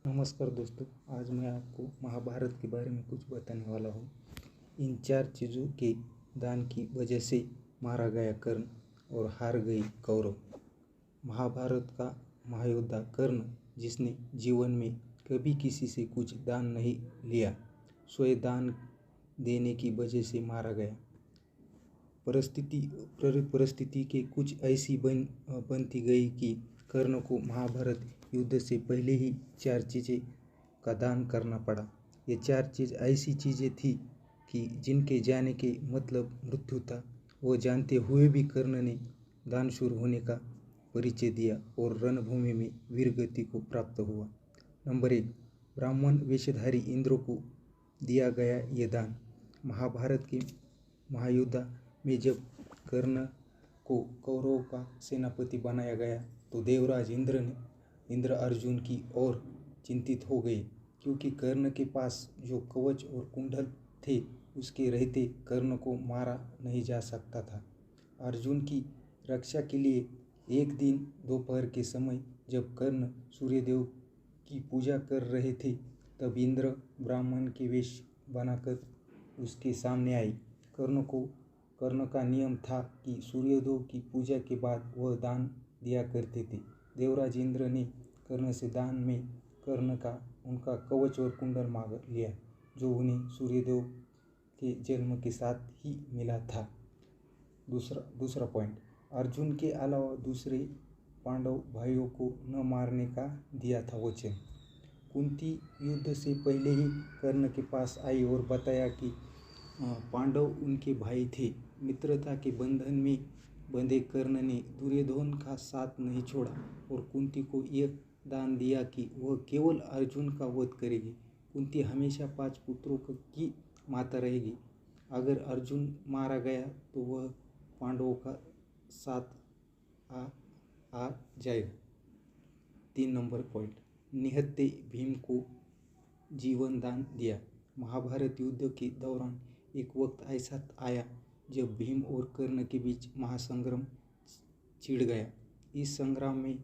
नमस्कार दोस्तों, आज मैं आपको महाभारत के बारे में कुछ बताने वाला हूँ। इन 4 चीज़ों के दान की वजह से मारा गया कर्ण और हार गई कौरव। महाभारत का महायोद्धा कर्ण, जिसने जीवन में कभी किसी से कुछ दान नहीं लिया, स्वयं दान देने की वजह से मारा गया। परिस्थिति के कुछ ऐसी बनती गई कि कर्ण को महाभारत युद्ध से पहले ही 4 चीज़ें का दान करना पड़ा। ये 4 चीज़ ऐसी चीज़ें थी कि जिनके जाने के मतलब मृत्यु था। वो जानते हुए भी कर्ण ने दान शुरू होने का परिचय दिया और रणभूमि में वीर गति को प्राप्त हुआ। नंबर 1, ब्राह्मण वेशधारी इंद्र को दिया गया ये दान। महाभारत के महायुद्ध में जब कर्ण को कौरव का सेनापति बनाया गया तो देवराज इंद्र अर्जुन की ओर चिंतित हो गए, क्योंकि कर्ण के पास जो कवच और कुंडल थे उसके रहते कर्ण को मारा नहीं जा सकता था। अर्जुन की रक्षा के लिए एक दिन दोपहर के समय जब कर्ण सूर्यदेव की पूजा कर रहे थे, तब इंद्र ब्राह्मण के वेश बनाकर उसके सामने आए। कर्ण का नियम था कि सूर्यदेव की पूजा के बाद वह दान दिया करते थे। देवराज इंद्र ने कर्ण से दान में कर्ण का उनका कवच और कुंडल मांग लिया, जो उन्हें सूर्यदेव के जन्म के साथ ही मिला था। दूसरा पॉइंट, अर्जुन के अलावा दूसरे पांडव भाइयों को न मारने का दिया था वचन। कुंती युद्ध से पहले ही कर्ण के पास आई और बताया कि पांडव उनके भाई थे। मित्रता के बंधन में बंधे कर्ण ने दुर्योधन का साथ नहीं छोड़ा और कुंती को यह दान दिया कि वह केवल अर्जुन का वध करेगी। कुंती हमेशा 5 पुत्रों की माता रहेगी। अगर अर्जुन मारा गया तो वह पांडवों का साथ आ जाएगा। 3 नंबर पॉइंट, निहत्थे भीम को जीवन दान दिया। महाभारत युद्ध के दौरान एक वक्त ऐसा आया जब भीम और कर्ण के बीच महासंग्राम छिड़ गया। इस संग्राम में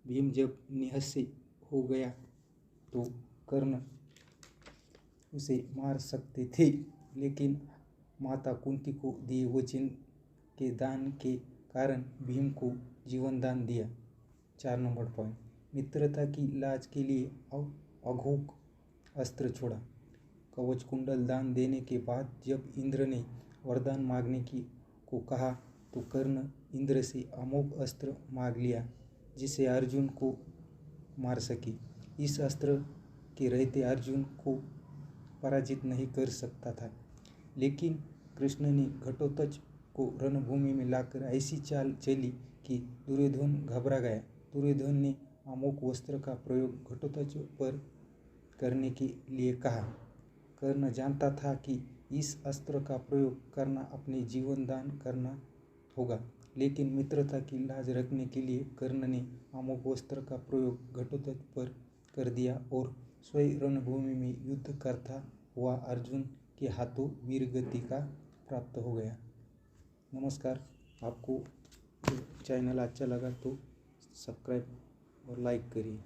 भीम जब निहत्थे हो गया तो कर्ण उसे मार सकते थे, लेकिन माता कुंती को दिए वचन के दान के कारण भीम को जीवन दान दिया। 4 नंबर पॉइंट, मित्रता की लाज के लिए अघोष अस्त्र छोड़ा। कवच कुंडल दान देने के बाद जब इंद्र ने वरदान मांगने को कहा तो कर्ण इंद्र से अमोघ अस्त्र मांग लिया, जिसे अर्जुन को मार सके। इस अस्त्र के रहते अर्जुन को पराजित नहीं कर सकता था, लेकिन कृष्ण ने घटोत्कच को रणभूमि में लाकर ऐसी चाल चली कि दुर्योधन घबरा गया। दुर्योधन ने अमोघ अस्त्र का प्रयोग घटोत्कच पर करने के लिए कहा। कर्ण जानता था कि इस अस्त्र का प्रयोग करना अपने जीवन दान करना होगा, लेकिन मित्रता की लाज रखने के लिए कर्ण ने अमोघ अस्त्र का प्रयोग घटोत्कच पर कर दिया और स्वयं रणभूमि में युद्ध करता हुआ अर्जुन के हाथों वीर गति का प्राप्त हो गया। नमस्कार, आपको चैनल अच्छा लगा तो सब्सक्राइब और लाइक करिए।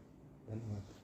धन्यवाद।